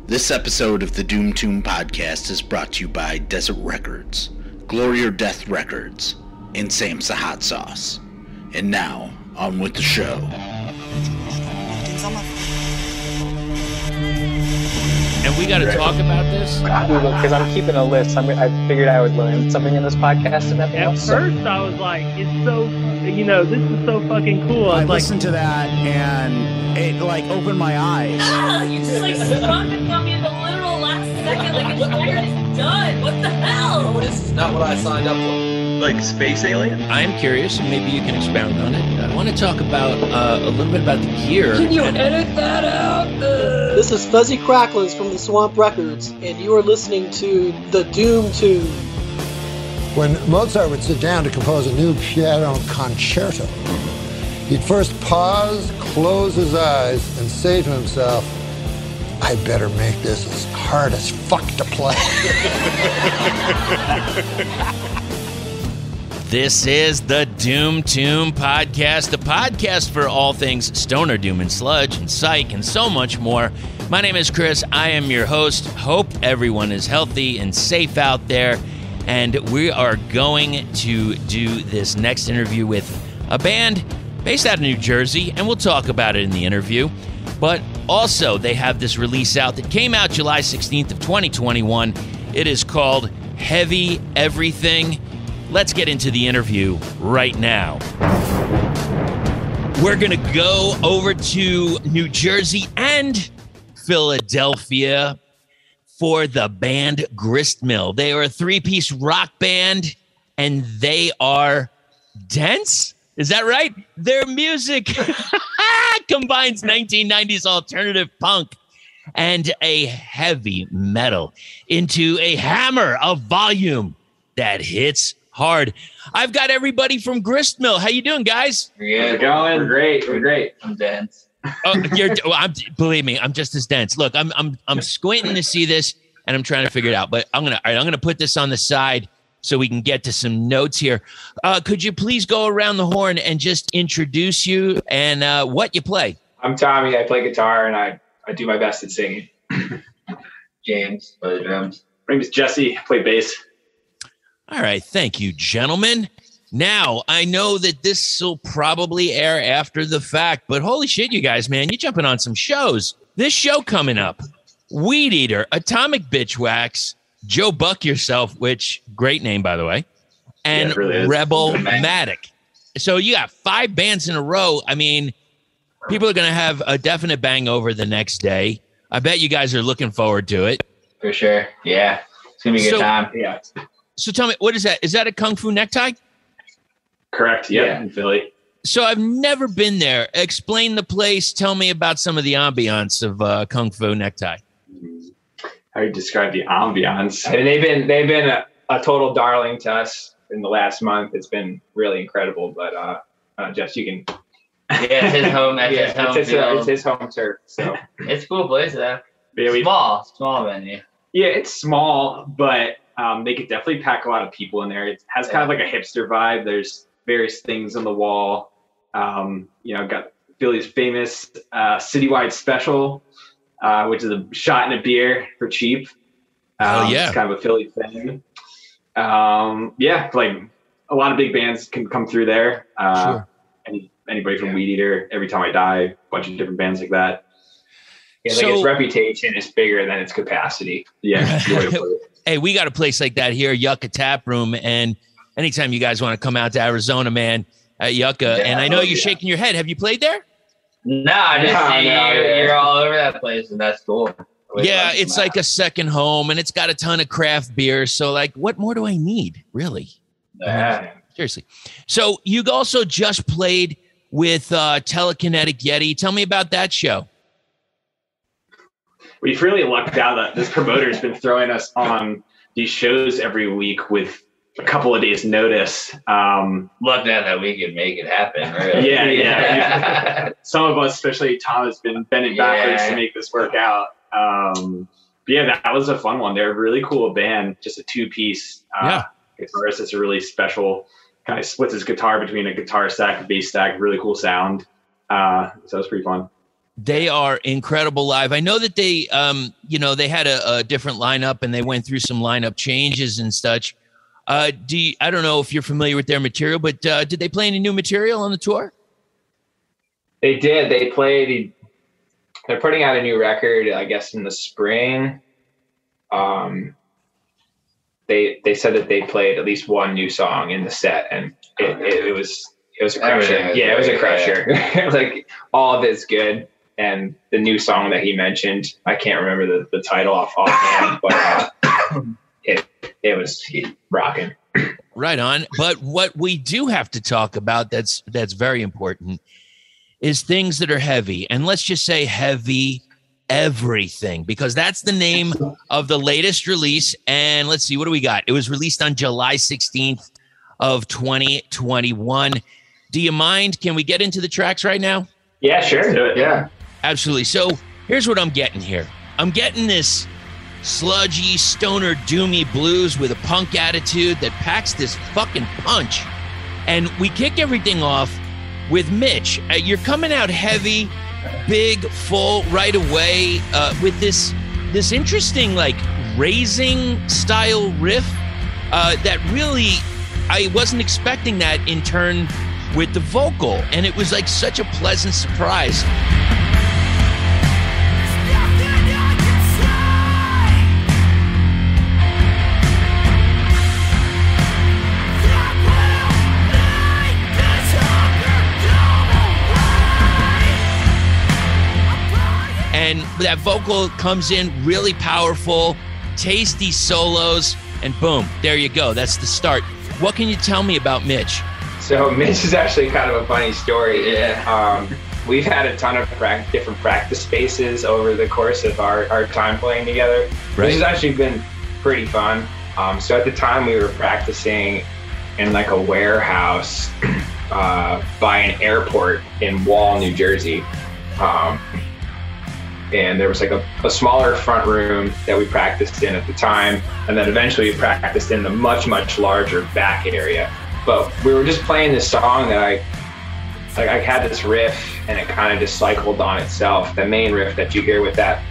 This episode of the Doom Tomb Podcast is brought to you by Desert Records, Glory or Death Records, and Sam's the Hot Sauce. And now, on with the show. And we got to talk about this? Because I'm keeping a list. I figured I would learn something in this podcast and nothing else. At first, I was like, it's so, this is so fucking cool. I listened to that and it opened my eyes. You just sprung it on me in the literal last second, it's already done. What the hell? This is not what I signed up for. Like space alien? I'm curious, and maybe you can expound on it. I want to talk about a little bit about the gear. Can you edit that out? This is Fuzzy Cracklins from the Swamp Records, and you are listening to the Doom Tomb. When Mozart would sit down to compose a new piano concerto, he'd first pause, close his eyes, and say to himself, I better make this as hard as fuck to play. This is the Doom Tomb Podcast, the podcast for all things stoner, doom, and sludge, and psych, and so much more. My name is Chris. I am your host. Hope everyone is healthy and safe out there. And we are going to do this next interview with a band based out of New Jersey, and we'll talk about it in the interview. But also, they have this release out that came out July 16th of 2021. It is called Heavy Everything. Let's get into the interview right now. We're going to go over to New Jersey and Philadelphia for the band Gristmill. They are a three-piece rock band, and they are dense. Is that right? Their music combines 1990s alternative punk and a heavy metal into a hammer of volume that hits hard. I've got everybody from Gristmill. How you doing, guys? We're going. We're great. We're great. I'm dense. Believe me, I'm just as dense. Look, I'm squinting to see this, and I'm trying to figure it out. But I'm gonna put this on the side so we can get to some notes here. Could you please go around the horn and just introduce you and what you play? I'm Tommy. I play guitar and I do my best at singing. James, play the drums. My name is Jesse. I play bass. All right. Thank you, gentlemen. Now, I know that this will probably air after the fact, but holy shit, you guys, man, you're jumping on some shows. This show coming up, Weed Eater, Atomic Bitch Wax, Joe Buck Yourself, which, great name, by the way, and yeah, really Rebel-Matic. So you got 5 bands in a row. I mean, people are going to have a definite bang over the next day. I bet you guys are looking forward to it. For sure. Yeah. It's going to be a good time. Yeah. So tell me, what is that? Is that a Kung Fu necktie? Correct. Yeah, in Philly. So I've never been there. Explain the place. Tell me about some of the ambiance of Kung Fu necktie. How do you describe the ambiance? I mean, they've been a total darling to us in the last month. It's been really incredible. But Jess, you can. Yeah, it's his home. It's his home turf. So it's a cool place though. Yeah, small venue. Yeah, it's small, but they could definitely pack a lot of people in there. It has kind of like a hipster vibe. There's various things on the wall. Got Philly's famous citywide special, which is a shot and a beer for cheap. It's kind of a Philly thing. Like a lot of big bands can come through there. Sure. Anybody from Weed Eater, Every Time I Die, a bunch of different bands like that. Yeah, its reputation is bigger than its capacity. Yeah. Hey, we got a place like that here, Yucca Tap Room, and anytime you guys want to come out to Arizona, man, at Yucca, and I know you're shaking your head. Have you played there? No, I just see you're all over that place, and that's cool. Yeah, it's like a second home, and it's got a ton of craft beer. So, what more do I need, really? Seriously. So, you also just played with Telekinetic Yeti. Tell me about that show. We've really lucked out that this promoter's been throwing us on these shows every week with a couple of days' notice. Lucked out that we could make it happen. Really. Yeah. Some of us, especially Tom, has been bending backwards to make this work out. That was a fun one. They're a really cool band, just a 2-piece guitarist. It's a really special, kind of splits his guitar between a guitar stack, a bass stack, really cool sound. So it was pretty fun. They are incredible live. I know that they, they had a different lineup and they went through some lineup changes and such. I don't know if you're familiar with their material, but did they play any new material on the tour? They did. They're putting out a new record, I guess, in the spring. They said that they played at least one new song in the set, and it was a crusher. Yeah, it was a crusher. Like, all of it's good. And the new song that he mentioned, I can't remember the title offhand, but it was rocking. Right on. But what we do have to talk about that's very important is things that are heavy. And let's just say heavy everything, because that's the name of the latest release. And let's see, what do we got? It was released on July 16th of 2021. Do you mind? Can we get into the tracks right now? Yeah, sure. Yeah. Absolutely. So here's what I'm getting here. I'm getting this sludgy, stoner, doomy blues with a punk attitude that packs this fucking punch. And we kick everything off with Mitch. You're coming out heavy, big, full right away with this interesting, like, raising style riff that really, I wasn't expecting that in turn with the vocal. And it was like such a pleasant surprise. And that vocal comes in really powerful, tasty solos, and boom, there you go. That's the start. What can you tell me about Mitch? So Mitch is actually kind of a funny story. Yeah. We've had a ton of different practice spaces over the course of our time playing together, right, which has actually been pretty fun. So at the time we were practicing in like a warehouse by an airport in Wall, New Jersey. And there was like a smaller front room that we practiced in at the time. And then eventually we practiced in the much, much larger back area. But we were just playing this song that I had this riff and it kind of just cycled on itself. The main riff that you hear with that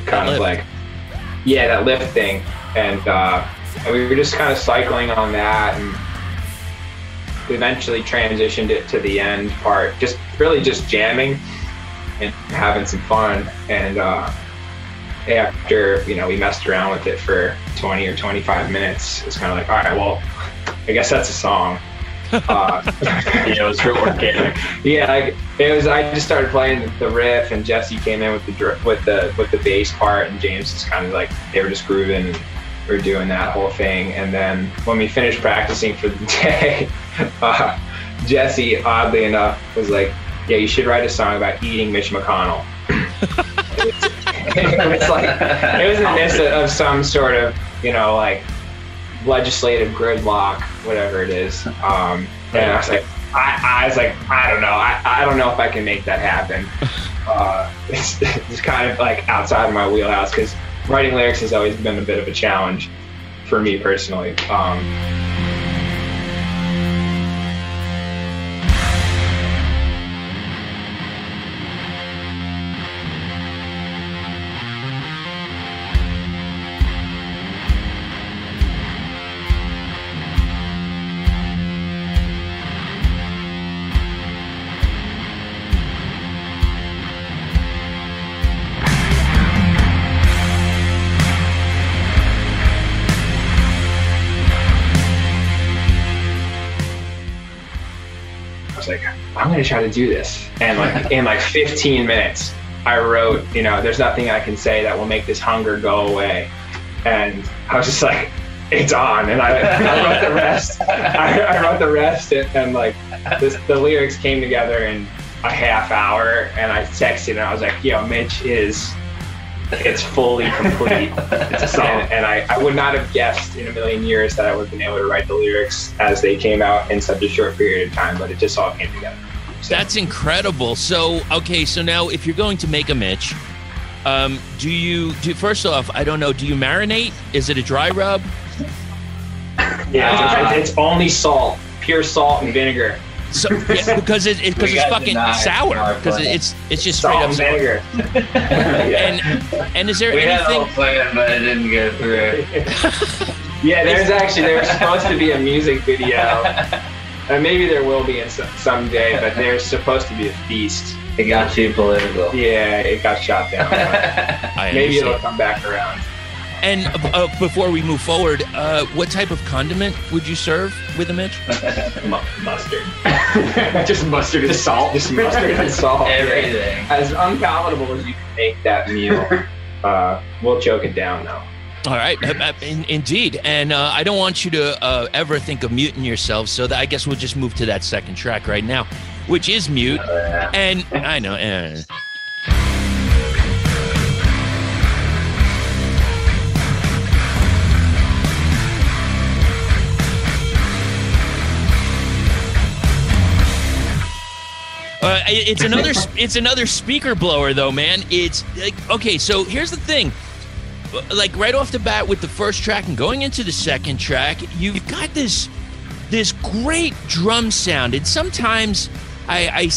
kind of like, yeah, that lift thing. And we were just kind of cycling on that. And we eventually transitioned it to the end part, just really just jamming and having some fun. And after, we messed around with it for 20 or 25 minutes, it's kind of like, all right, well, I guess that's a song. It was real organic. Yeah, it was. I just started playing the riff, and Jesse came in with the bass part, and James was kind of like, they were just grooving, and we were doing that whole thing. And then when we finished practicing for the day, Jesse, oddly enough, was like, yeah, you should write a song about eating Mitch McConnell. It was in the midst of some sort of, like, legislative gridlock, whatever it is. And I was like, I don't know. I don't know if I can make that happen. It's kind of like outside of my wheelhouse, because writing lyrics has always been a bit of a challenge for me personally. I'm going to try to do this. And like in like 15 minutes, I wrote, there's nothing I can say that will make this hunger go away. And I was just like, it's on. And I wrote the rest. I wrote the rest, and like the lyrics came together in a half hour. And I texted and I was like, yo, Mitch it's fully complete. It's a song. And I would not have guessed in a million years that I would have been able to write the lyrics as they came out in such a short period of time, but it just all came together. So. That's incredible. So, okay, so now if you're going to make a Mitch, first off, I don't know, do you marinate? Is it a dry rub? Yeah, it's only salt, pure salt and vinegar. So because it's fucking sour. Because it's just straight up sour. Vinegar. And is there We had a anything? whole plan, but it didn't go through. Yeah, there's supposed to be a music video, and maybe there will be someday, but there's supposed to be a feast. It got too political. Yeah, it got shot down. Maybe it'll come back around. And before we move forward, what type of condiment would you serve with a Mitch? Mustard. Just mustard and salt. Just mustard and salt. Everything. As unpalatable as you can make that meal, we'll choke it down though. All right, indeed. And I don't want you to ever think of muting yourself, so that I guess we'll just move to that second track right now, which is Mute. And I know. It's another speaker blower though, man. It's like, okay, so here's the thing. Like right off the bat with the first track and going into the second track, you've got this great drum sound. And sometimes I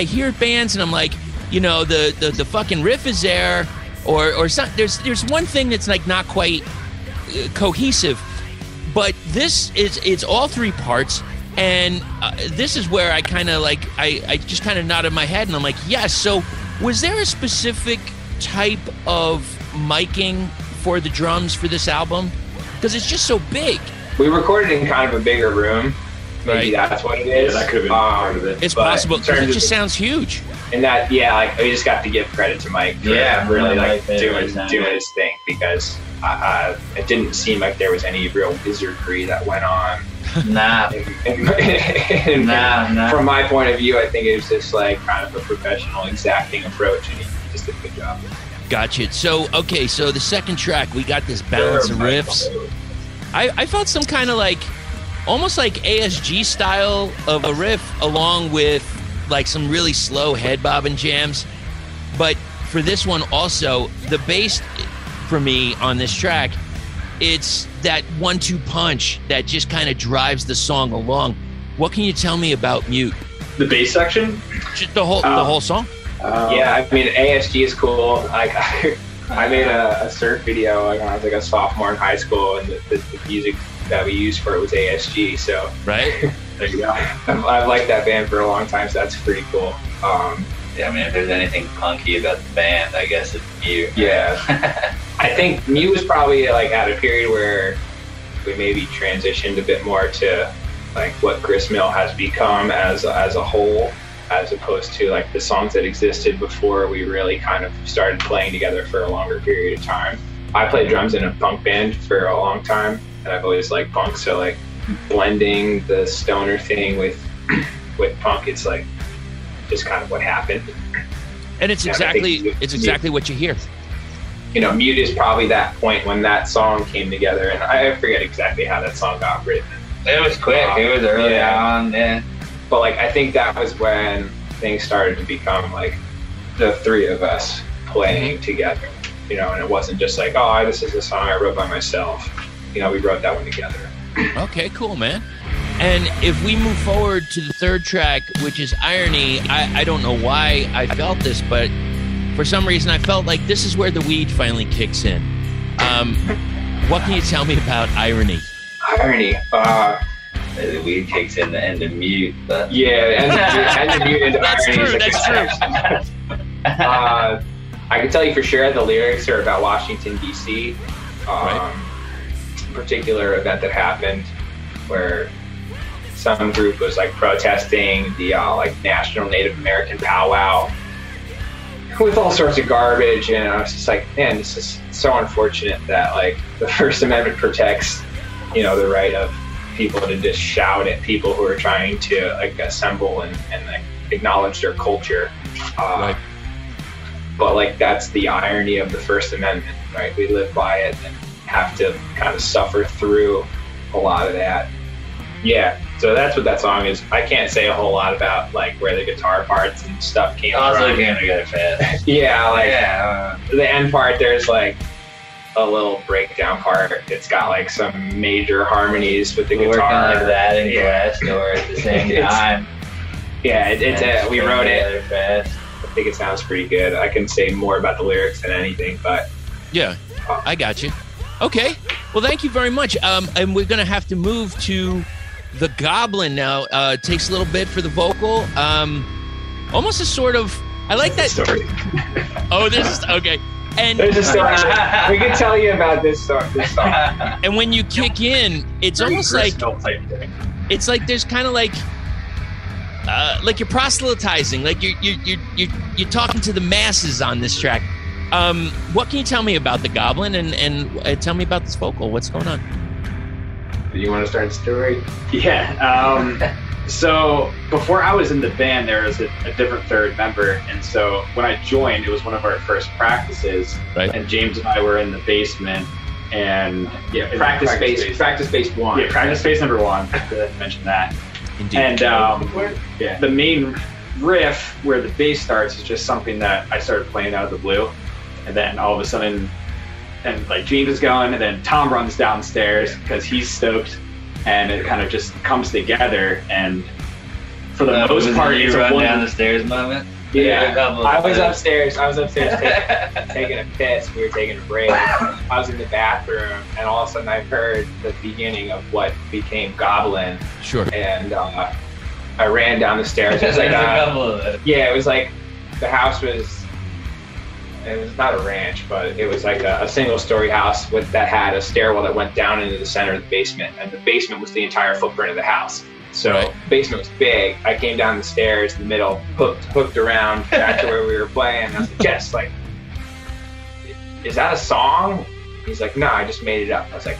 hear bands and I'm like, you know, the fucking riff is there, or some, there's one thing that's like not quite cohesive, but it's all three parts. And this is where I kind of like, I just kind of nodded my head and I'm like, yes. So was there a specific type of miking for the drums for this album? Because it's just so big. We recorded in kind of a bigger room. Maybe that's what it is. Yeah, that could have been part of it. It's possible, because it just sounds huge. And that, yeah, like we just got to give credit to Mike for really like doing his thing, because it didn't seem like there was any real wizardry that went on. Nah. Nah. From my point of view, I think it was just like kind of a professional, exacting approach, and he just did a good job. Gotcha. So, okay, so the second track, we got this balance of riffs. I felt some kind of like, almost like ASG style of a riff, along with like some really slow head bobbing jams. But for this one also, the bass for me on this track, it's that 1-2 punch that just kind of drives the song along. What can you tell me about Mute? The bass section? Just the whole song? Yeah, I mean, ASG is cool. Like, I made a surf video when I was like a sophomore in high school, and the music that we used for it was ASG. So right, there you go. I've liked that band for a long time, so that's pretty cool. Yeah, I mean, if there's anything punky about the band, I guess it's Mute. Yeah. I think Mute was probably like at a period where we maybe transitioned a bit more to like what Gristmill has become as a whole, as opposed to like the songs that existed before we really kind of started playing together for a longer period of time. I played drums in a punk band for a long time, and I've always liked punk, so like blending the stoner thing with punk, it's like just kind of what happened. And it's exactly what you hear. You know, Mute is probably that point when that song came together, and I forget exactly how that song got written. It was quick. It was early on, yeah. But like, I think that was when things started to become like the three of us playing together. You know, and it wasn't just like, oh, this is a song I wrote by myself. You know, we wrote that one together. Okay, cool, man. And if we move forward to the third track, which is Irony, I don't know why I felt this, but for some reason I felt like this is where the weed finally kicks in. What can you tell me about Irony? Irony. The weed kicks in the end of Mute. But... Yeah, the end of Mute into That's Irony. That's true. I can tell you for sure the lyrics are about Washington, D.C. Right. Particular event that happened where some group was like protesting the like National Native American powwow with all sorts of garbage, and I was just like, man, this is so unfortunate that like the First Amendment protects, you know, the right of people to just shout at people who are trying to like assemble and like acknowledge their culture. Right. But like, that's the irony of the First Amendment, right? We live by it and have to kind of suffer through a lot of that. Yeah, so that's what that song is. I can't say a whole lot about like where the guitar parts and stuff came from. Also came together fast. Yeah, like the end part, there's like a little breakdown part. It's got like some major harmonies with the guitar. Working like that and Glassdoor at the same time. it's we wrote it fast. I think it sounds pretty good. I can say more about the lyrics than anything, but yeah, I got you. Okay, well, thank you very much. And we're gonna have to move to the Goblin now. It takes a little bit for the vocal. Almost a sort of. I like that story. Oh, this is okay. And there's a story. We can tell you about this song. And when you kick in, it's almost like it's like there's kind of like you're proselytizing, like you're talking to the masses on this track. What can you tell me about the Goblin and tell me about this vocal? What's going on? Do you want to start the story? Yeah. So before I was in the band, there was a different third member, and so when I joined, it was one of our first practices. Right. And James and I were in the basement, and practice space 1. Yeah, practice space number 1. I mentioned that. Indeed. And the main riff where the bass starts is just something that I started playing out of the blue, and then all of a sudden, and like James is going, and then Tom runs downstairs because he's stoked. And it kind of just comes together, and for the most part, you run down the stairs moment. Yeah, I was upstairs taking a piss. We were taking a break. I was in the bathroom, and all of a sudden, I heard the beginning of what became Goblin. Sure. And I ran down the stairs. It was like it was like the house was. It was not a ranch, but it was like a single-story house that had a stairwell that went down into the center of the basement, and the basement was the entire footprint of the house. So the basement was big. I came down the stairs in the middle, hooked around back to where we were playing. I was like, Jess, like, is that a song? He's like, no, I just made it up. I was like,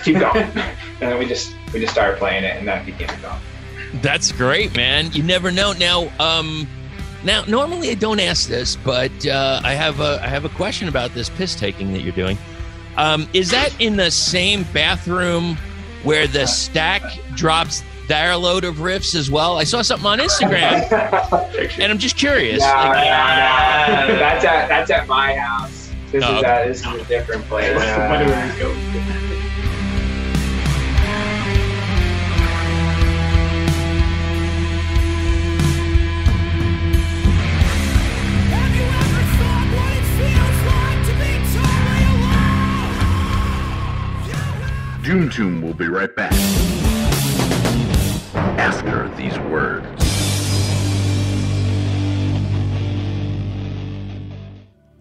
keep going. And then we just started playing it, and that became a song. That's great, man. You never know. Now, normally I don't ask this, but I have a question about this piss taking that you're doing. Is that in the same bathroom where the stack drops their load of riffs as well? I saw something on Instagram, and I'm just curious. No. That's at my house. This is a different place. Doom Tomb will be right back after these words.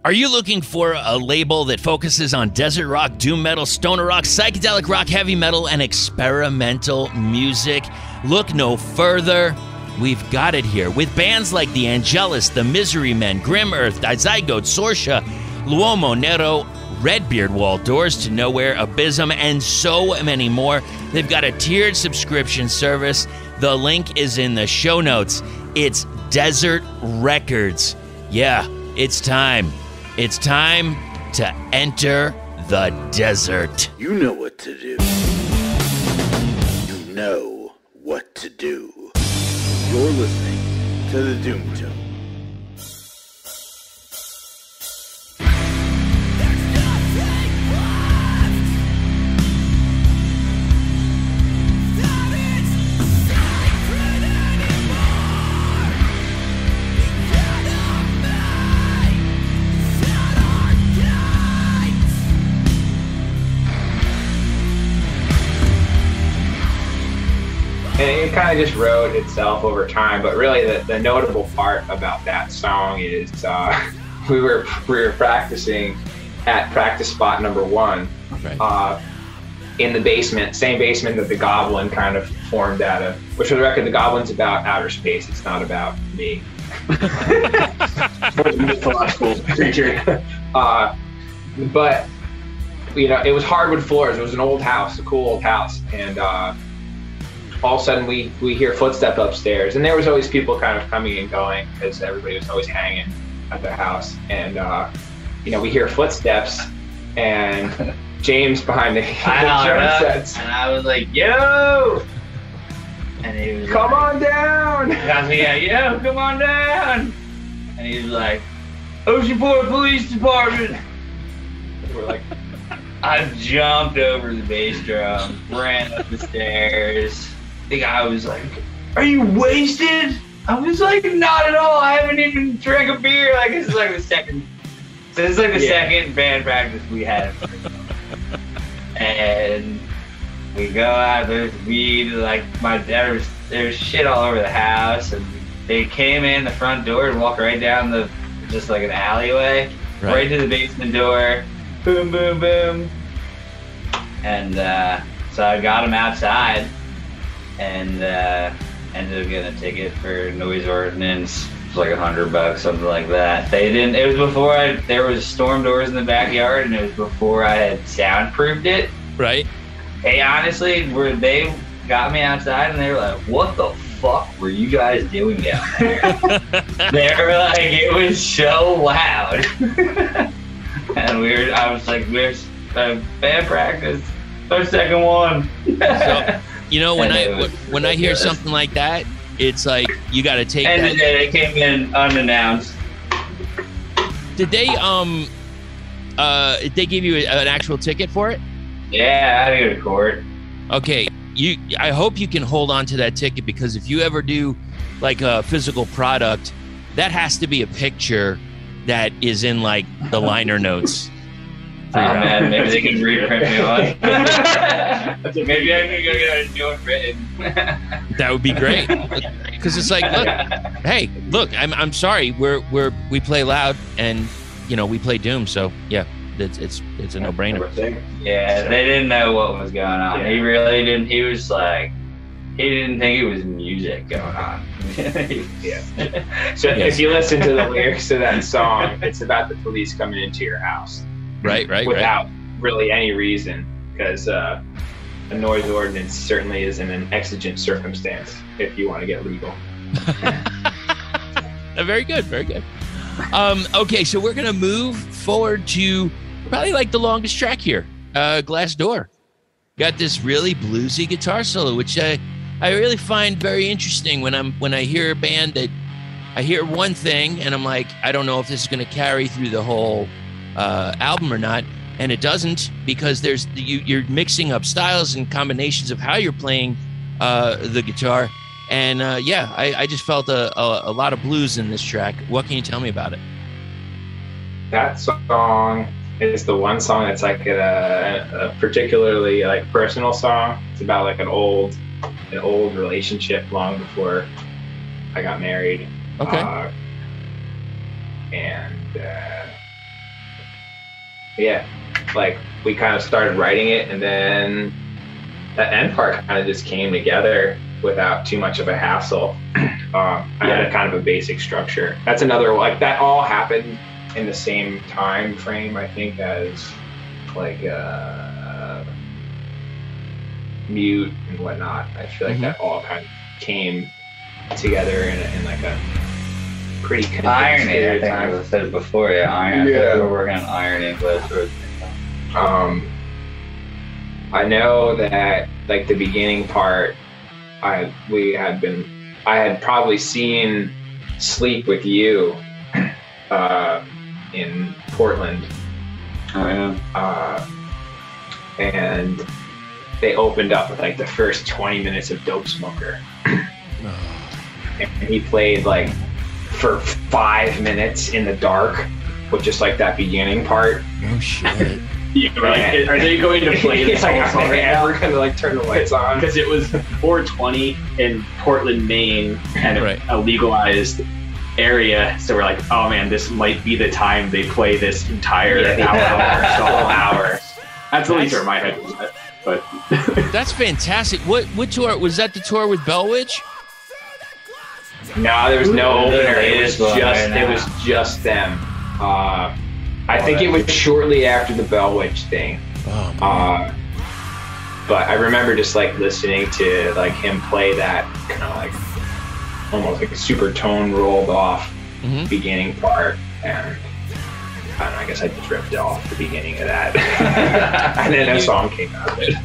Are you looking for a label that focuses on desert rock, doom metal, stoner rock, psychedelic rock, heavy metal, and experimental music? Look no further. We've got it here with bands like The Angelus, The Misery Men, Grim Earth, Dizygote, Sorsha, L'Uomo Nero, Redbeard, Wall, Doors to Nowhere, Abysm, and so many more. They've got a tiered subscription service. The link is in the show notes. It's Desert Records. Yeah, it's time. It's time to enter the desert. You know what to do. You know what to do. You're listening to the Doom Tomb. And it kind of just wrote itself over time, but really the notable part about that song is we were practicing at practice spot number 1 in the basement, same basement that the Goblin kind of formed out of, which for the record, the Goblin's about outer space. It's not about me. Mythological creature. But, you know, it was hardwood floors. It was an old house, a cool old house. And all of a sudden we hear footsteps upstairs, and there was always people kind of coming and going because everybody was always hanging at the house. And you know, we hear footsteps, and James behind the drum sets, and I was like, "Yo!" And he was come on down. Yo, come on down. And he was like, Oceanport Police Department. We're like, I jumped over the bass drum, ran up the stairs. The guy was like, are you wasted? I was like, not at all. I haven't even drank a beer. Like, this is like the second band practice we had. And we go out, there's weed, like, there's shit all over the house. And they came in the front door and walked right down just like an alleyway, right to the basement door. Boom, boom, boom. And so I got them outside and ended up getting a ticket for noise ordinance. It was like $100, something like that. It was before there was storm doors in the backyard, and it was before I had soundproofed it. Right. They honestly they got me outside and they were like, what the fuck were you guys doing down there? They were like, it was so loud. And I was like, we're band practice, our second one. So, you know, when I hear something like that, it's like you got to take. And that. They came in unannounced. Did they give you an actual ticket for it? Yeah, I had to go to court. Okay, I hope you can hold on to that ticket, because if you ever do like a physical product, that has to be a picture that is in like the liner notes. Man, maybe they can reprint me one. Maybe I can go get a new one written. That would be great, because it's like, look, I'm sorry, we play loud, and you know we play Doom, so yeah, it's a no-brainer. Yeah, they didn't know what was going on. He really didn't. He was like, he didn't think it was music going on. Yeah. So if you listen to the lyrics to that song, it's about the police coming into your house. Right. Without really any reason, because a noise ordinance certainly isn't an exigent circumstance if you want to get legal. Very good. Okay, so we're gonna move forward to probably like the longest track here, Glass Door. Got this really bluesy guitar solo, which I really find very interesting when I hear a band that I hear one thing and I'm like, I don't know if this is gonna carry through the whole album or not, and it doesn't, because you're mixing up styles and combinations of how you're playing the guitar, and I just felt a lot of blues in this track. What can you tell me about it? That song is the one song that's like a particularly like personal song. It's about like an old relationship long before I got married. Okay. Yeah, like we kind of started writing it, and then that end part kind of just came together without too much of a hassle. I had a kind of a basic structure. That's another, like, that all happened in the same time frame, I think, as like Mute and whatnot. I feel like that all kind of came together in like a pretty Irony, I think I said before, Irony. Yeah. We're working on Irony. I know that like the beginning part, I had probably seen Sleep with You in Portland. Oh yeah. And they opened up with like the first 20 minutes of Dope Smoker. And he played like for 5 minutes in the dark with just like that beginning part. Oh shit. Yeah, like, are they going to play this whole song? Are they ever going to like turn the lights on? Because it was 4:20 in Portland, Maine, kind of a legalized area. So we're like, oh man, this might be the time they play this entire hour. That's the least where my head was at. But that's fantastic. What tour was that? The tour with Bellwitch? No, there was no opener. It was just them. I think it was shortly after the Bellwitch thing. Oh, but I remember just like listening to like him play that kind of like almost like a super tone rolled off beginning part, and I don't know, I guess I just ripped off the beginning of that. And then a song came out of it.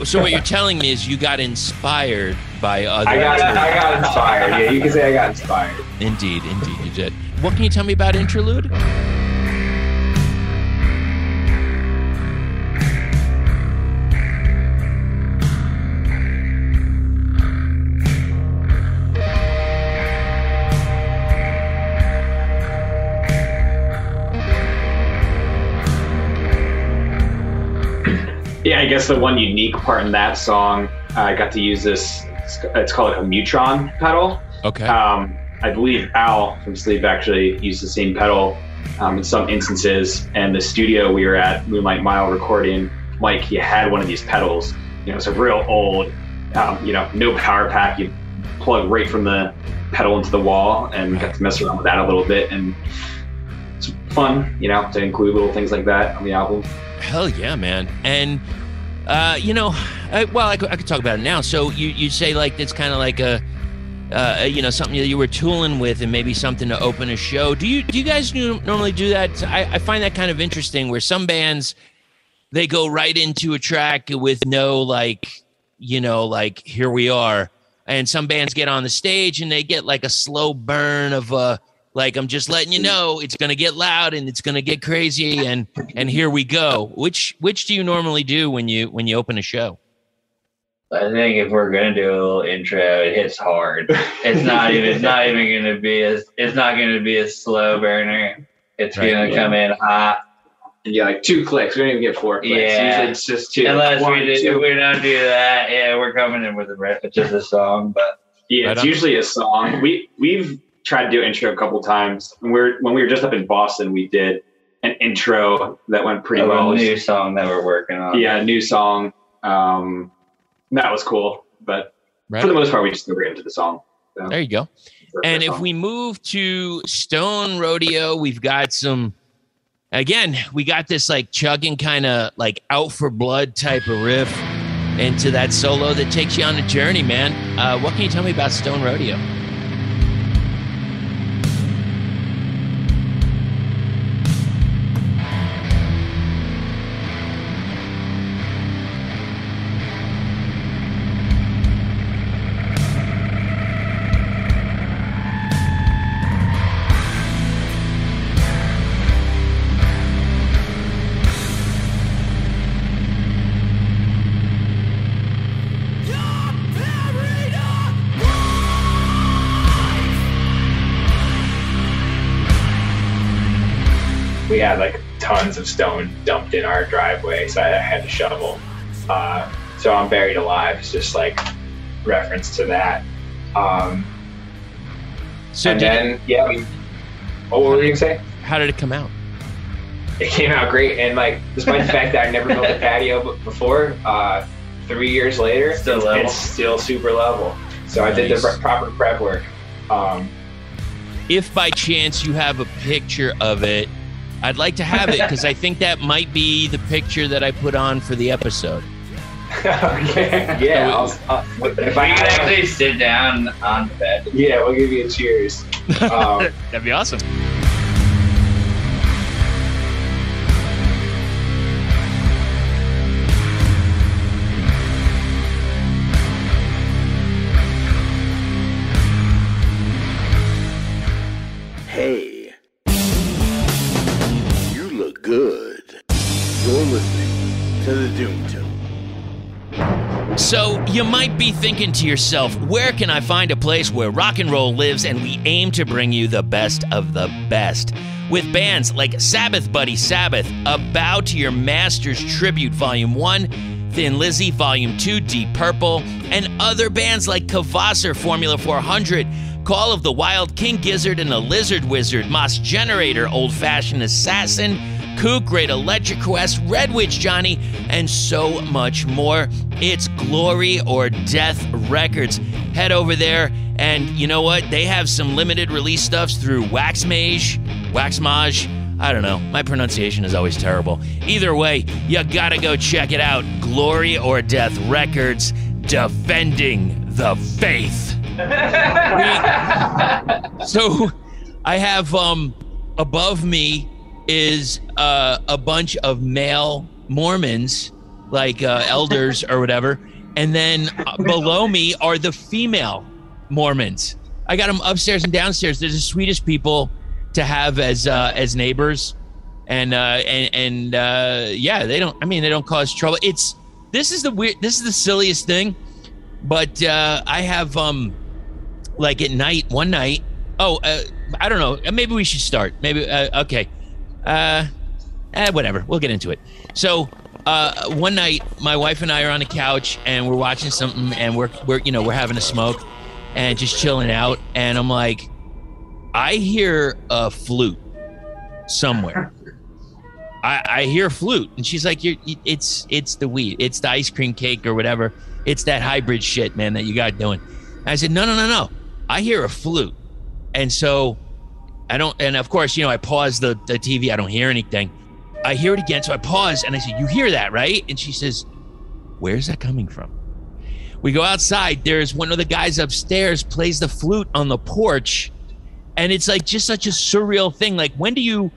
So what you're telling me is you got inspired by other... I got inspired. Yeah, you can say I got inspired. Indeed, you did. What can you tell me about Interlude? Yeah, I guess the one unique part in that song, I got to use this. It's called like a Mutron pedal. Okay. I believe Al from Sleep actually used the same pedal in some instances. And the studio we were at, Moonlight Mile recording, Mike, he had one of these pedals. It's a real old, no power pack. You plug right from the pedal into the wall, and got to mess around with that a little bit. And it's fun, to include little things like that on the album. Hell yeah, man. And, I could talk about it now. So you say like it's kind of like a, something that you were tooling with, and maybe something to open a show. Do you guys normally do that? I find that kind of interesting, where some bands, they go right into a track with no like here we are. And some bands get on the stage and they get like a slow burn of I'm just letting you know it's going to get loud and it's going to get crazy and here we go. Which do you normally do when you open a show? I think if we're gonna do a little intro, it hits hard. It's not even gonna be a slow burner. It's gonna come in hot. Yeah, like 2 clicks. We don't even get 4 clicks. Yeah. Usually it's just 2. Unless if we don't do that, we're coming in with a riff. It's just a song, but yeah, it's usually a song. We've tried to do intro a couple times. When we were just up in Boston, we did an intro that went pretty well. A new song that we're working on. Yeah, a new song. That was cool, but for the most part, we just go right into the song. So. There you go. And if we move to Stone Rodeo, we've got we got this like chugging kind of like Out for Blood type of riff into that solo that takes you on a journey, man. What can you tell me about Stone Rodeo? We had like tons of stone dumped in our driveway, so I had to shovel. So I'm Buried Alive is just like reference to that. What were you gonna say? How did it come out? It came out great, and like despite the fact that I never built a patio before, 3 years later, it's still super level. So nice. I did the proper prep work. If by chance you have a picture of it, I'd like to have it, because I think that might be the picture that I put on for the episode. Okay. Yeah. If I could actually sit down on the bed. Yeah, we'll give you a cheers. That'd be awesome. Hey. Good. You're listening to the Doom Tomb. So you might be thinking to yourself, where can I find a place where rock and roll lives and we aim to bring you the best of the best? With bands like Sabbath Buddy Sabbath, A Bow to Your Masters Tribute Volume 1, Thin Lizzy Volume 2, Deep Purple, and other bands like Kvasser, Formula 400, Call of the Wild, King Gizzard and the Lizard Wizard, Moss Generator, Old Fashioned Assassin, Kook, Great Electric Quest, Red Witch Johnny, and so much more. It's Glory or Death Records. Head over there, and you know what? They have some limited release stuffs through Waxmage. I don't know. My pronunciation is always terrible. Either way, you gotta go check it out. Glory or Death Records, defending the faith. So I have above me is a bunch of male Mormons, like elders or whatever, and then below me are the female Mormons. I got them upstairs and downstairs. They're the sweetest people to have as neighbors, and they don't cause trouble. This is the silliest thing, but I have like at night, one night. I don't know. Maybe we should start. Maybe okay. Whatever. We'll get into it. So one night, my wife and I are on the couch and we're watching something, and we're having a smoke and just chilling out. And I'm like, I hear a flute somewhere. I hear a flute, and she's like, it's the weed, it's the ice cream cake or whatever. It's that hybrid shit, man, that you got doing. And I said, no. I hear a flute. And so and of course, I pause the TV. I don't hear anything. I hear it again. So I pause and I say, you hear that, right? And she says, where's that coming from? We go outside. There's one of the guys upstairs plays the flute on the porch. And it's like just such a surreal thing. Like, when do you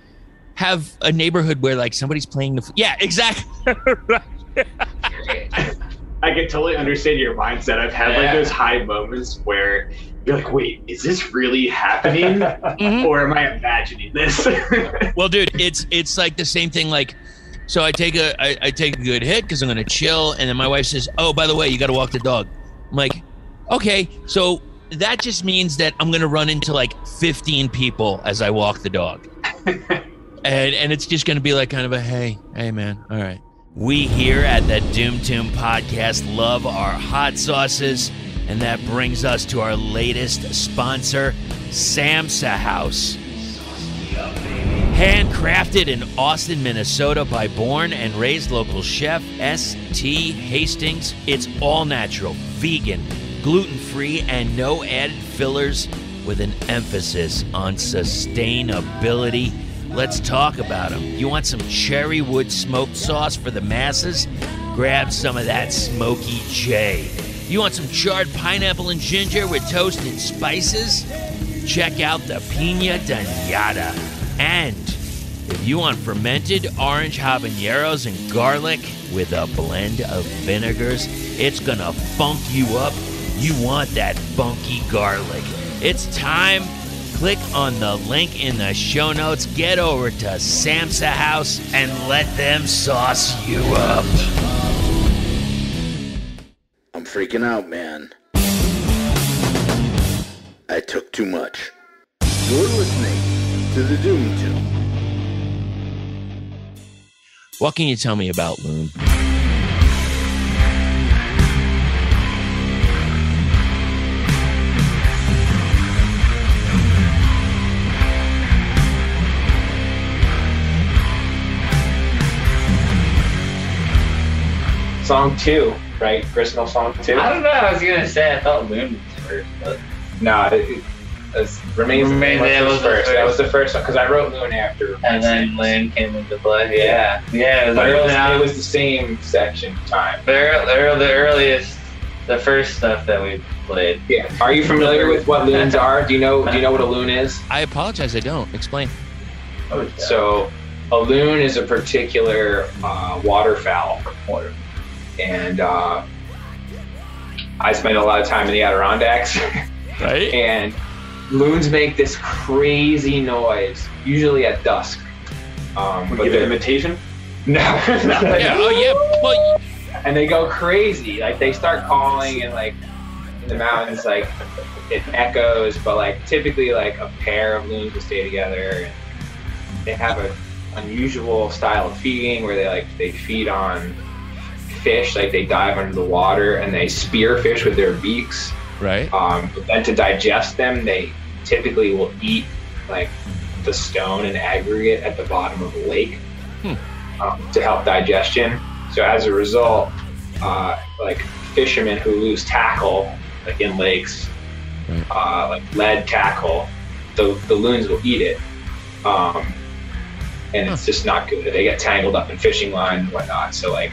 have a neighborhood where like somebody's playing the flute? Yeah, exactly. I can totally understand your mindset. I've had like those high moments where you're like, wait, is this really happening? Or am I imagining this? Well, dude, it's like the same thing. Like, so I take a good hit because I'm going to chill. And then my wife says, oh, by the way, you got to walk the dog. I'm like, okay. So that just means that I'm going to run into like 15 people as I walk the dog. and it's just going to be like kind of a, hey, man. All right. We here at the Doom Tomb Podcast love our hot sauces, and that brings us to our latest sponsor, Samsa House. Handcrafted in Austin, Minnesota by born and raised local chef S.T. Hastings. It's all natural, vegan, gluten-free, and no added fillers, with an emphasis on sustainability. Let's talk about them. You want some cherry wood smoked sauce for the masses? Grab some of that Smokey J. You want some charred pineapple and ginger with toasted spices? Check out the Piña Dañada. And if you want fermented orange habaneros and garlic with a blend of vinegars, it's gonna funk you up. You want that funky garlic. It's time. Click on the link in the show notes. Get over to Samsa House and let them sauce you up. I'm freaking out, man. I took too much. You're listening to the Doom Tomb. What can you tell me about Loon? Song 2, right? Gristmill song 2? I don't know. I was going to say, I thought Loon was first. But... No, it Remains was first. That was the first one, because I wrote Loon after. And then Loon came into play. Yeah. It was the same section time. They're the earliest, the first stuff that we played. Yeah. Are you familiar with what loons are? Do you know what a loon is? I apologize, I don't. Explain. So, a loon is a particular waterfowl. And I spent a lot of time in the Adirondacks. Right. And loons make this crazy noise, usually at dusk. But the imitation? No. Yeah. Oh yeah. Well. And they go crazy. Like they start calling, and like in the mountains, like it echoes. But like typically, like a pair of loons will stay together. And they have an unusual style of feeding where they feed on fish. Like they dive under the water and they spear fish with their beaks. Right. But then to digest them, they typically will eat like the stone and aggregate at the bottom of the lake to help digestion. So as a result, like fishermen who lose tackle, like in lakes, like lead tackle, the loons will eat it. And it's just not good. They get tangled up in fishing line and whatnot. So like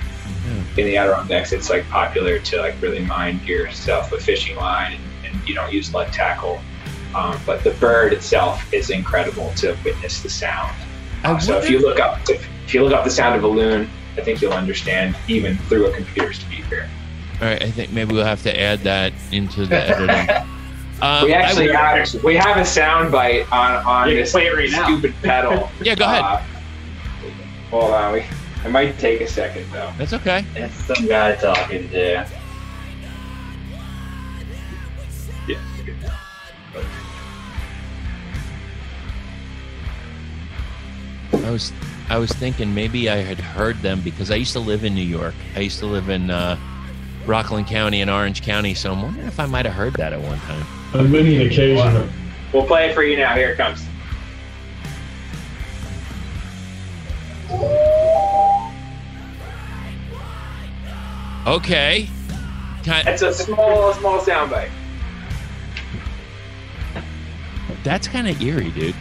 in the Adirondacks, it's like popular to like really mind your stuff with fishing line, and you don't use lead tackle. But the bird itself is incredible to witness the sound. So if you look up the sound of a loon, I think you'll understand even through a computer speaker. All right, I think maybe we'll have to add that into the editing. We have a sound bite on this right stupid pedal. Yeah, go ahead. Hold on, it might take a second though. That's okay. It's some guy talking to. Yeah. I was thinking maybe I had heard them because I used to live in New York. I used to live in Rockland County and Orange County, so I'm wondering if I might have heard that at one time. On many occasions. We'll play it for you now. Here it comes. Okay. It's a small soundbite. That's kind of eerie, dude.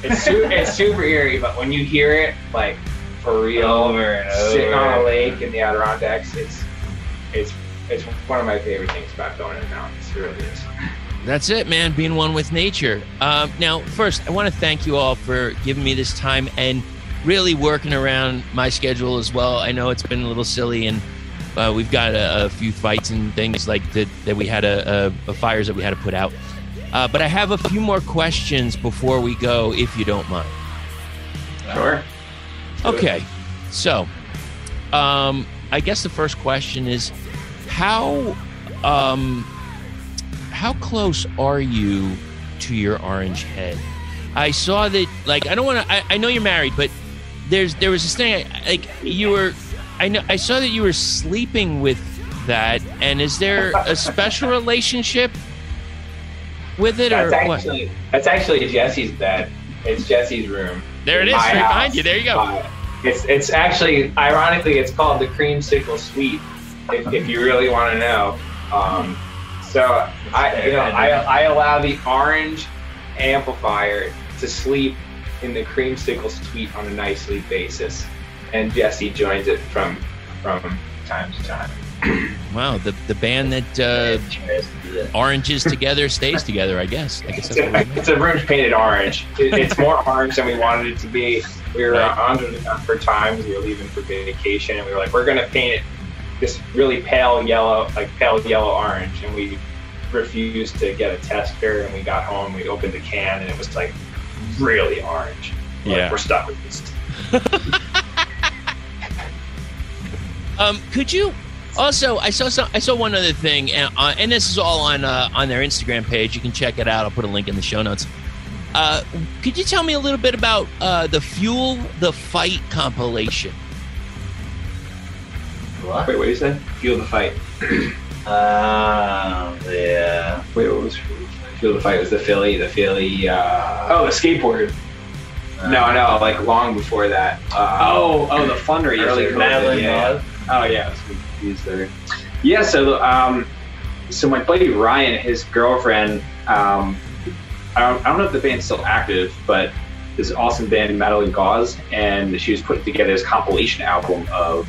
It's super eerie, but when you hear it, like, for real, over and over, sitting on a lake in the Adirondacks, it's one of my favorite things about going in the mountains. It really is. That's it, man, being one with nature. Now, first, I want to thank you all for giving me this time and really working around my schedule as well. I know it's been a little silly, and we've got a few fights and things like that we had fires that we had to put out. But I have a few more questions before we go, if you don't mind. Sure. Okay. So, I guess the first question is, how close are you to your orange head? I saw that, like, I know you're married, but there was this thing, I saw that you were sleeping with that, and is there a special relationship with it, or what? That's actually Jesse's bed. It's Jesse's room. There it is, right behind you. There you go. It's actually, ironically, it's called the Creamsicle Suite, if you really want to know. So I allow the orange amplifier to sleep in the Creamsicle Suite on a nightly basis, and Jesse joins it from time to time. Wow, the band that oranges together stays together, I guess. It's a room painted orange. It's more orange than we wanted it to be. We were under the gun for times. We were leaving for vacation, and we were like, we're going to paint it this really pale yellow orange, and we refused to get a tester, and we got home, we opened the can, and it was like really orange. We're stuck with this. Could you also, I saw one other thing, and this is all on their Instagram page. You can check it out. I'll put a link in the show notes. Could you tell me a little bit about the Fuel the Fight compilation? What? Wait, what did you say? Fuel the Fight. Yeah. Wait, what was Fuel the Fight? It was the Philly, the skateboard. No, like long before that. The fundraiser. Yeah. Oh yeah, I was confused there. Yeah, so my buddy Ryan, his girlfriend, I don't know if the band's still active, but this awesome band, Madeline Gauze, and she was putting together this compilation album of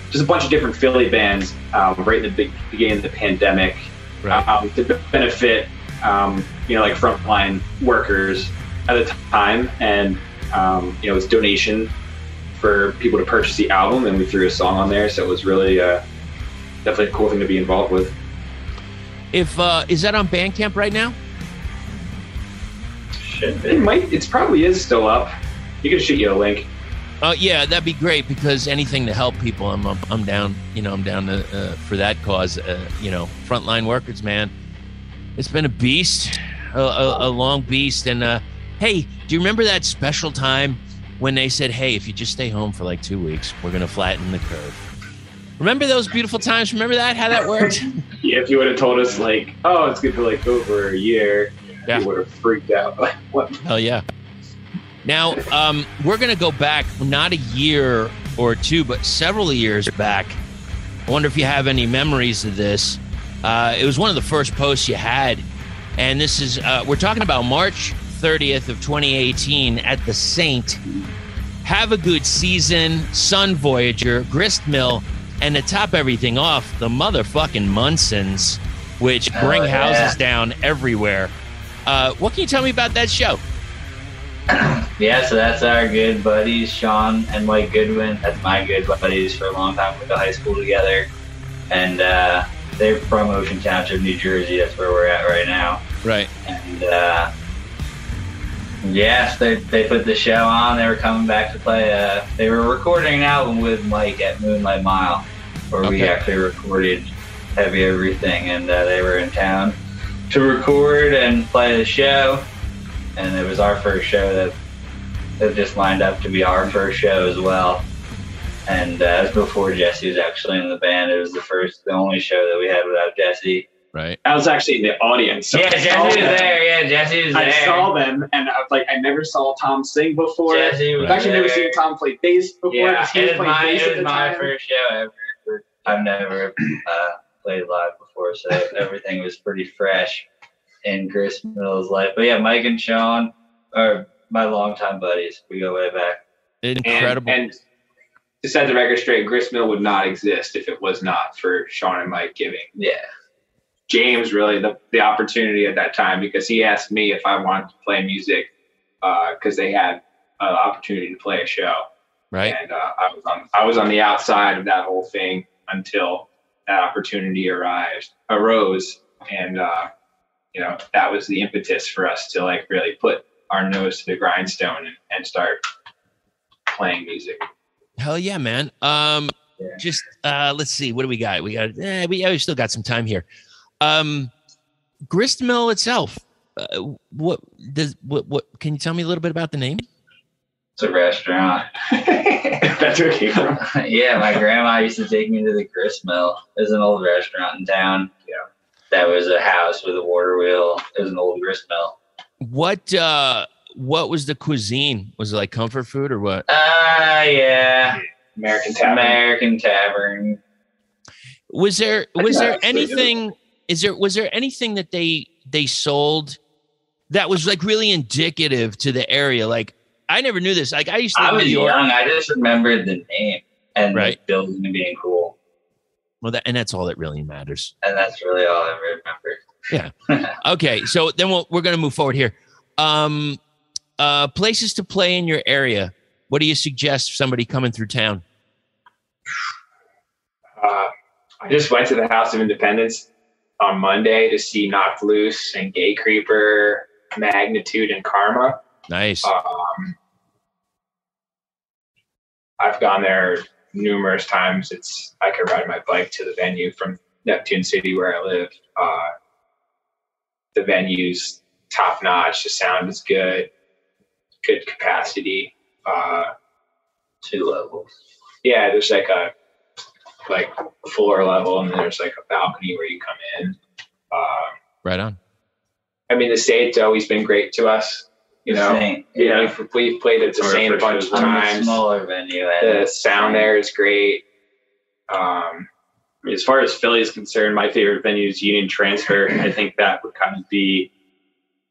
just a bunch of different Philly bands right in the beginning of the pandemic, to benefit like frontline workers at the time, and it's donation for people to purchase the album, and we threw a song on there, so it was really definitely a cool thing to be involved with. Is that on Bandcamp right now? It probably is still up. You can shoot you a link. Yeah, that'd be great, because anything to help people, I'm down. I'm down for that cause. Frontline workers, man. It's been a beast, a long beast. And hey, do you remember that special time when they said, "Hey, if you just stay home for like 2 weeks, we're gonna flatten the curve"? Remember those beautiful times? Remember that? How that worked? Yeah, if you would have told us like, "Oh, it's good for like over a year," you would have freaked out. Like, what? Hell yeah. Now, we're going to go back not a year or two, but several years back. I wonder if you have any memories of this. It was one of the first posts you had. And this is, we're talking about March 30th of 2018 at the Saint. Have a Good Season, Sun Voyager, Gristmill, and to top everything off, the motherfucking Munsons, which bring houses down everywhere. What can you tell me about that show? Yeah, so that's our good buddies, Sean and Mike Goodwin. That's my good buddies for a long time. We went to high school together. And they're from Ocean Township, New Jersey. That's where we're at right now. Right. And yes, they put the show on. They were coming back to play. They were recording an album with Mike at Moonlight Mile, where we actually recorded Heavy Everything. And they were in town to record and play the show. And it was our first show that just lined up to be our first show as well. And that was before Jesse was actually in the band. It was the only show that we had without Jesse. Right. I was actually in the audience. So yeah, Jesse was there. Yeah, Jesse was there. I saw them, and I was like, I never saw Tom sing before. Jesse was I've actually there. never seen Tom play bass before. Yeah, it was my first show ever. I've never played live before, so everything was pretty fresh in Gristmill's life. But yeah, Mike and Sean are my longtime buddies. We go way back. Incredible. And to set the record straight, Gristmill would not exist if it was not for Sean and Mike giving. Yeah. James really the opportunity at that time, because he asked me if I wanted to play music because they had an opportunity to play a show. Right. And I was on the outside of that whole thing until that opportunity arose. And, that was the impetus for us to like really put our nose to the grindstone and start playing music. Hell yeah, man. Just let's see, what do we got? We still got some time here. Gristmill itself. What can you tell me a little bit about the name? It's a restaurant. That's where it came from. Yeah, my grandma used to take me to the Gristmill. There's an old restaurant in town. Yeah. That was a house with a water wheel. It was an old Gristmill. What was the cuisine? Was it like comfort food or what? Yeah. American Tavern. Was there anything that they sold that was like really indicative to the area? Like, I never knew this. Like, I was young. I just remembered the name and the building being cool. Well, that's all that really matters. And that's really all I remember. Yeah. Okay. So then we're going to move forward here. Places to play in your area. What do you suggest for somebody coming through town? I just went to the House of Independence on Monday to see Knocked Loose and Gay Creeper, Magnitude, and Karma. Nice. I've gone there numerous times. I could ride my bike to the venue from Neptune City where I live. The venue's top notch. The sound is good capacity. 2 levels. Yeah, there's like a floor level, and then there's like a balcony where you come in. Right on. I mean, the State's always been great to us. We've played at the Saint a bunch of times. Smaller venue. The sound there is great. As far as Philly is concerned, my favorite venue is Union Transfer. I think that would kind of be,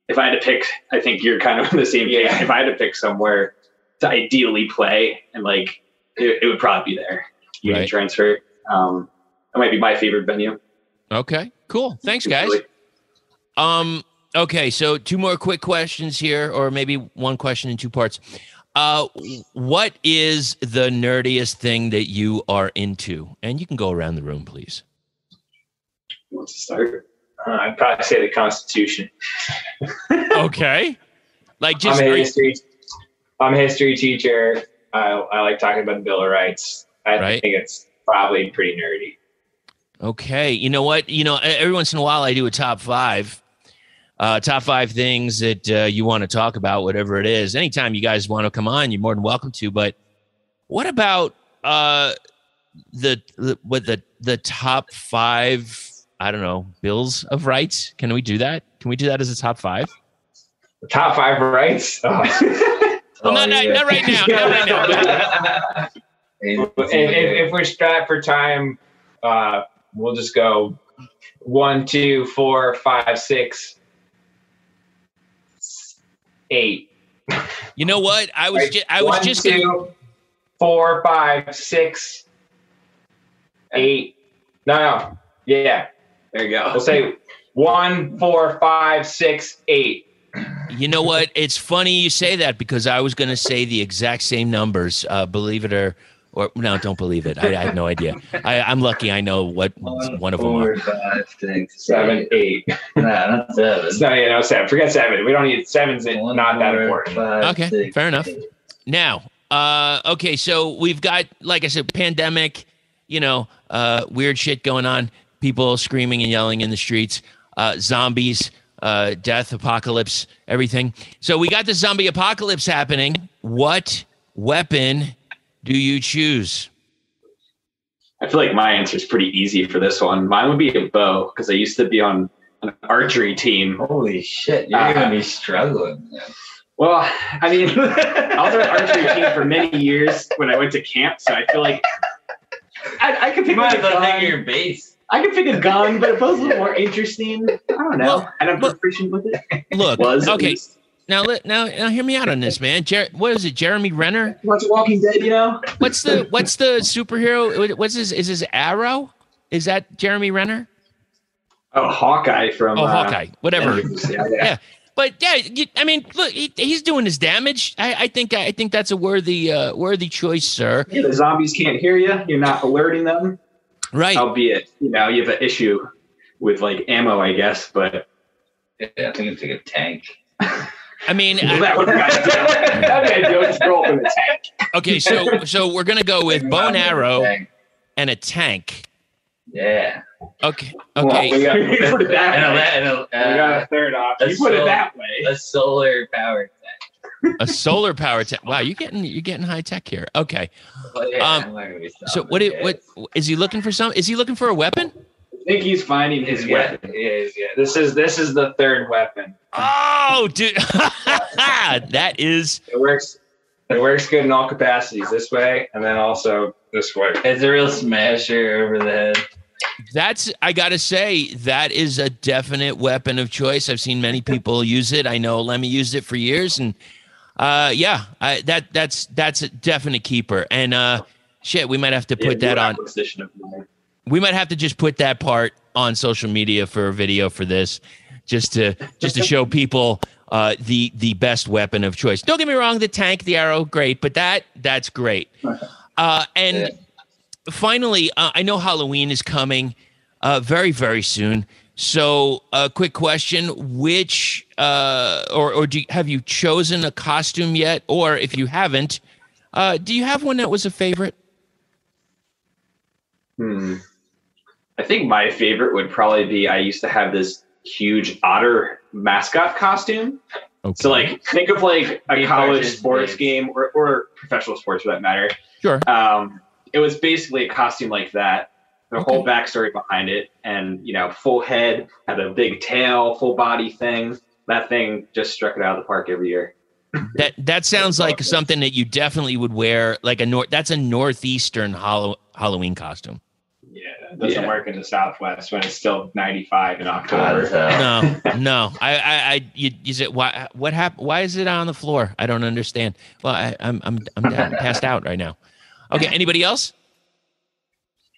if I had to pick, I think you're kind of on the same page. Yeah. If I had to pick somewhere to ideally play, and like, it would probably be there. Union Transfer. That might be my favorite venue. Okay, cool. Thanks, guys. Okay, so 2 more quick questions here, or maybe 1 question in 2 parts. What is the nerdiest thing that you are into? And you can go around the room, please. Who wants to start? I'd probably say the Constitution. Okay. Like, just I'm a history teacher. I like talking about the Bill of Rights. I think it's probably pretty nerdy. Okay. You know what? Every once in a while I do a top 5. Top 5 things that you want to talk about, whatever it is. Anytime you guys want to come on, you're more than welcome to. But what about the top 5, I don't know, bills of rights? Can we do that? Can we do that as a top 5? The top 5 rights? Well, not right now. Not right now. If we're strapped for time, we'll just go 1, 2, 4, 5, 6, 8. You know what? I was just 2, 4, 5, 6, 8. No. Yeah. There you go. We'll say 1, 4, 5, 6, 8. You know what? It's funny you say that, because I was going to say the exact same numbers. Believe it or no, don't believe it. I have no idea. I'm lucky. I know what one of them are. 4, 5, 6, 7, 8. No, not 7. It's not, 7. Forget 7. We don't need 7's. Not that important. 5, okay, 6, fair enough. 8. Now, okay, so we've got, like I said, pandemic. Weird shit going on. People screaming and yelling in the streets. Zombies. death, apocalypse, everything. So we got the zombie apocalypse happening. What weapon do you choose? I feel like my answer is pretty easy for this one. Mine would be a bow because I used to be on an archery team. Holy shit, you're gonna be struggling. Well, I mean, I was on an archery team for many years when I went to camp, so I feel like I could pick a gun. Your base. I could pick a gun, but if it was a little more interesting, I don't know. Well, and I'm proficient with it. Look, was okay. Now hear me out on this, man. What is it, Jeremy Renner? Watch Walking Dead, you know? What's the superhero? What's his Arrow? Is that Jeremy Renner? Oh, Hawkeye from Hawkeye. Whatever. Yeah. But yeah, I mean, look, he's doing his damage. I think that's a worthy choice, sir. Yeah, the zombies can't hear you. You're not alerting them. Right. Albeit, you have an issue with like ammo, I guess. But yeah, I think it's like a tank. I mean, that would be ideal. Just roll up in the tank. Okay, so we're gonna go with bow and arrow and a tank. Yeah. Okay. Well, we got a third option. You put it that way. A solar power tank. A solar power tank. Wow, you're getting high tech here. Okay. Well, yeah, so what is he looking for? Is he looking for a weapon? I think he's finding his weapon. Yeah. This is the third weapon. Oh, dude. That is. It works good in all capacities. This way, and then also this way. It's a real smasher over the head. I gotta say, that is a definite weapon of choice. I've seen many people use it. I know Lemmy used it for years, and that's a definite keeper. And shit, we might have to put that on. We might have to just put that part on social media for a video for this, just to show people the best weapon of choice. Don't get me wrong, the tank, the arrow, great, but that's great. And finally, I know Halloween is coming very, very soon. So, a quick question: which have you chosen a costume yet? Or if you haven't, do you have one that was a favorite? I think my favorite would probably be, I used to have this huge otter mascot costume. Okay. So like, think of like a college sports game or professional sports for that matter. Sure. It was basically a costume like that. The whole backstory behind it, and full head, had a big tail, full body thing. That thing just struck it out of the park every year. That sounds like something that you definitely would wear, like that's a northeastern Halloween costume. Yeah, it doesn't work in the Southwest when it's still 95 in October. No. You said why? What happened? Why is it on the floor? I don't understand. Well, I'm passed out right now. Okay, anybody else?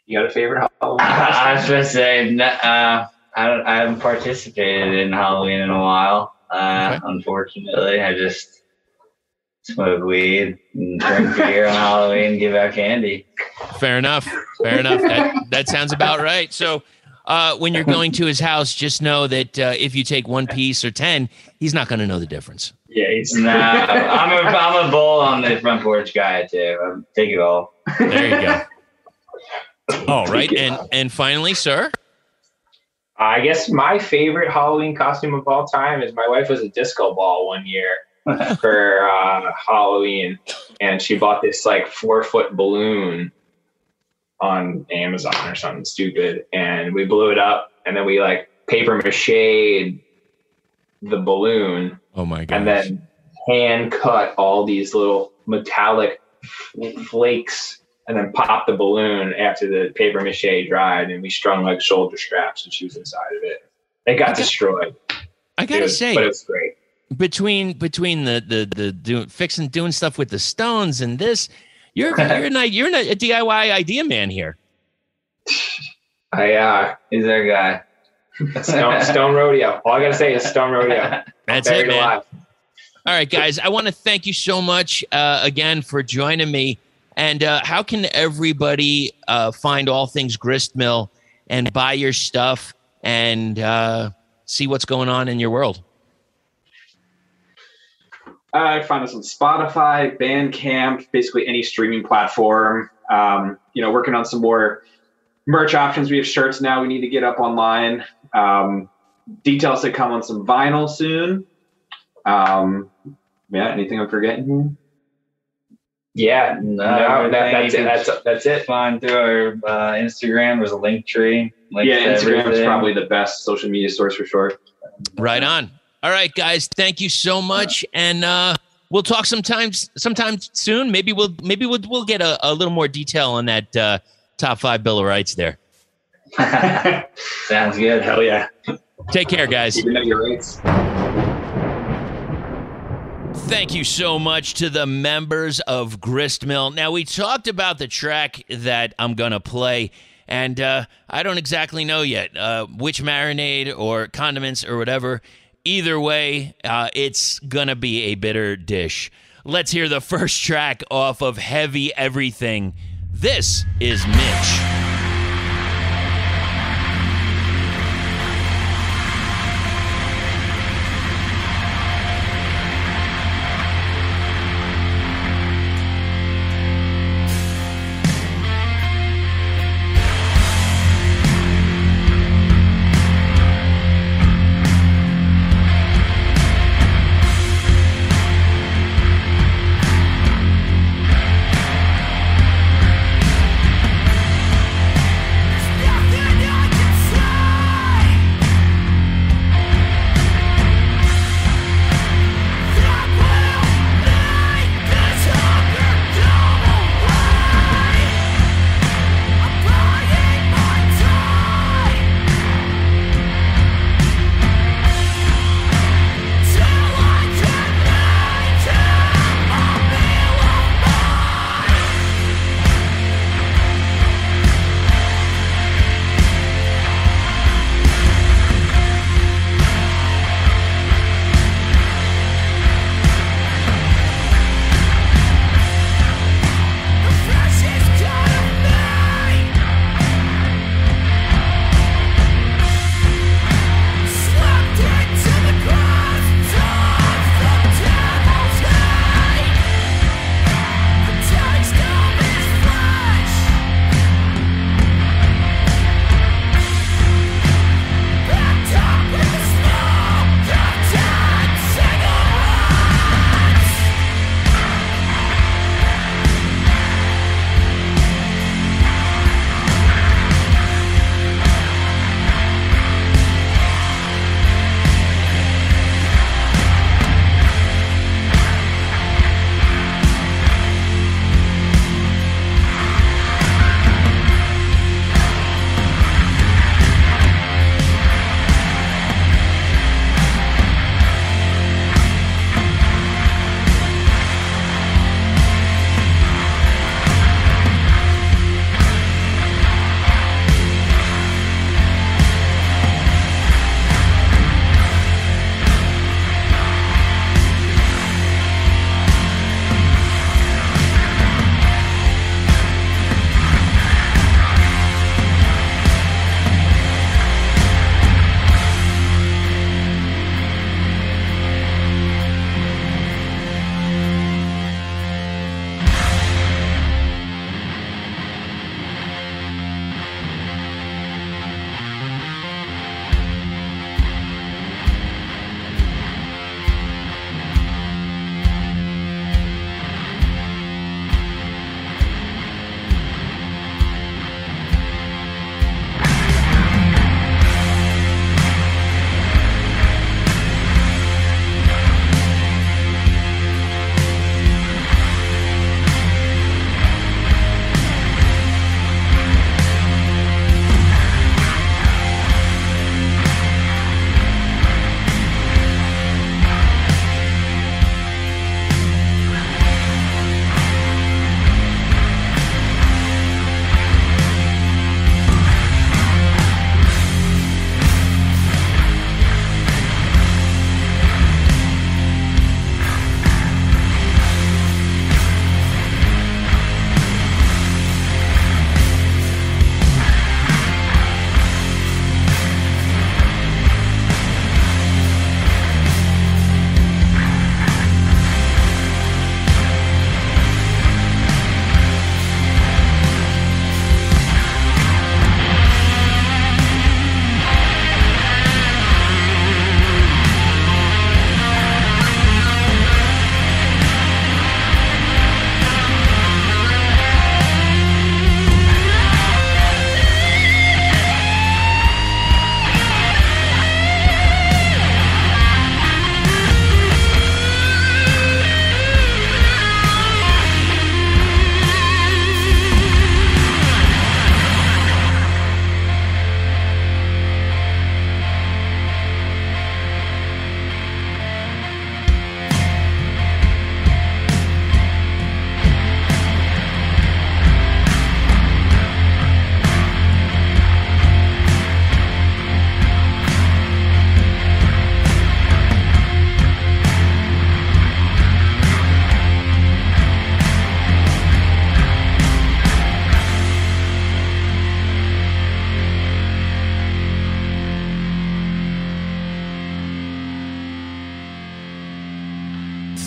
You got a favorite Halloween? I was going to say, I haven't participated in Halloween in a while. Unfortunately, I just smoke weed and drink beer on Halloween, give out candy. Fair enough. That sounds about right. So when you're going to his house, just know that if you take one piece or 10, he's not going to know the difference. Yeah, I'm a bowl on the front porch guy too. Take it all. There you go. All right, and finally, sir. I guess my favorite Halloween costume of all time is my wife was a disco ball one year for Halloween, and she bought this like 4-foot balloon on Amazon or something stupid, and we blew it up, and then we like paper mache'd the balloon. Oh my god! And then hand cut all these little metallic flakes, and then popped the balloon after the paper mache dried, and we strung like shoulder straps, and she was inside of it. It got destroyed. I gotta say, but it was great. Between the doing stuff with the stones and this, you're not a DIY idea man here. He's our guy. Stone Rodeo. All I gotta say is Stone Rodeo. That's it, man. Alive. All right, guys. I want to thank you so much again for joining me. And how can everybody find all things Gristmill and buy your stuff and see what's going on in your world? Find us on Spotify, Bandcamp, basically any streaming platform. Working on some more merch options. We have shirts now we need to get up online. Details to come on some vinyl soon. Anything I'm forgetting here? Yeah, no, that's it. Find through our Instagram. There's a link tree. Instagram is probably the best social media source for sure. Right on. All right, guys, thank you so much, and we'll talk sometime soon. Maybe we'll get a little more detail on that top 5 Bill of Rights there. Sounds good. Hell yeah. Take care, guys. You know your rights. Thank you so much to the members of Gristmill. Now, we talked about the track that I'm going to play, and I don't exactly know yet which marinade or condiments or whatever. Either way, it's going to be a bitter dish. Let's hear the first track off of Heavy Everything. This is Mitch.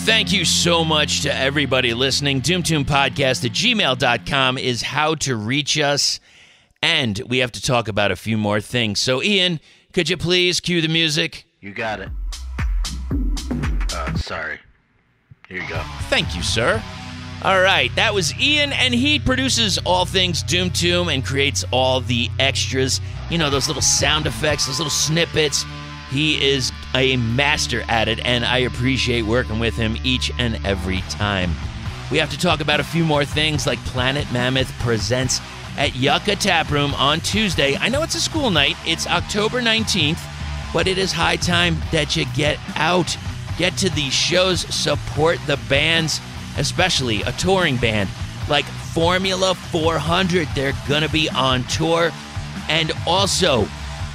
Thank you so much to everybody listening. doomtombpodcast@gmail.com is how to reach us. And we have to talk about a few more things. So, Ian, could you please cue the music? You got it. Sorry. Here you go. Thank you, sir. All right, that was Ian, and he produces all things Doom Tomb and creates all the extras. You know, those little sound effects, those little snippets. He is a master at it, and I appreciate working with him each and every time. We have to talk about a few more things, like Planet Mammoth presents at Yucca Taproom on Tuesday. I know it's a school night. It's October 19th, but it is high time that you get out. Get to these shows, support the bands, especially a touring band like Formula 400. They're going to be on tour. And also,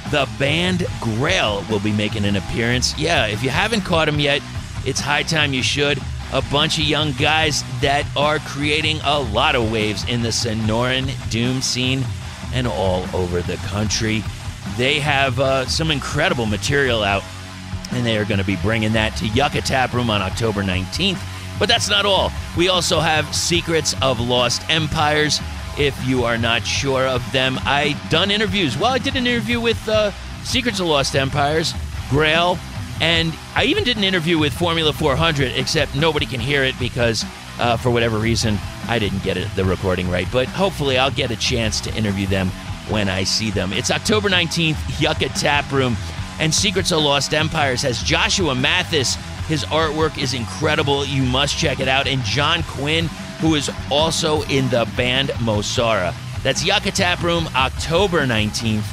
the band Grail will be making an appearance. Yeah, if you haven't caught them yet, it's high time you should. A bunch of young guys that are creating a lot of waves in the Sonoran Doom scene and all over the country. They have some incredible material out, and they are going to be bringing that to Yucca Taproom on October 19th. But that's not all. We also have Secrets of Lost Empires. If you are not sure of them, I done interviews. Well, I did an interview with Secrets of Lost Empires, Grail, and I even did an interview with Formula 400, except nobody can hear it because, for whatever reason, I didn't get the recording right. But hopefully I'll get a chance to interview them when I see them. It's October 19th, Yucca Taproom, and Secrets of Lost Empires has Joshua Mathis. His artwork is incredible. You must check it out. And John Quinn, who is also in the band Mosara. That's Yucca Taproom, October 19th.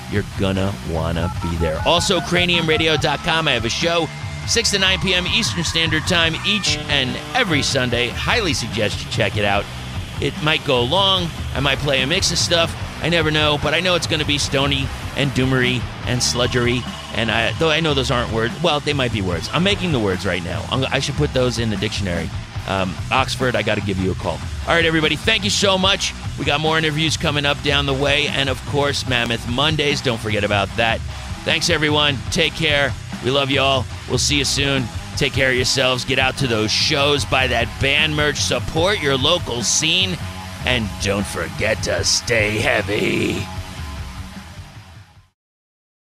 You're gonna wanna be there. Also, craniumradio.com. I have a show 6 to 9 p.m. Eastern Standard Time each and every Sunday. Highly suggest you check it out. It might go long. I might play a mix of stuff. I never know, but I know it's going to be stony and doomery and sludgery. And though I know those aren't words. Well, they might be words. I'm making the words right now. I should put those in the dictionary. Oxford, I got to give you a call. All right, everybody, thank you so much. We got more interviews coming up down the way. And, of course, Mammoth Mondays. Don't forget about that. Thanks, everyone. Take care. We love you all. We'll see you soon. Take care of yourselves. Get out to those shows. Buy that band merch. Support your local scene. And don't forget to stay heavy.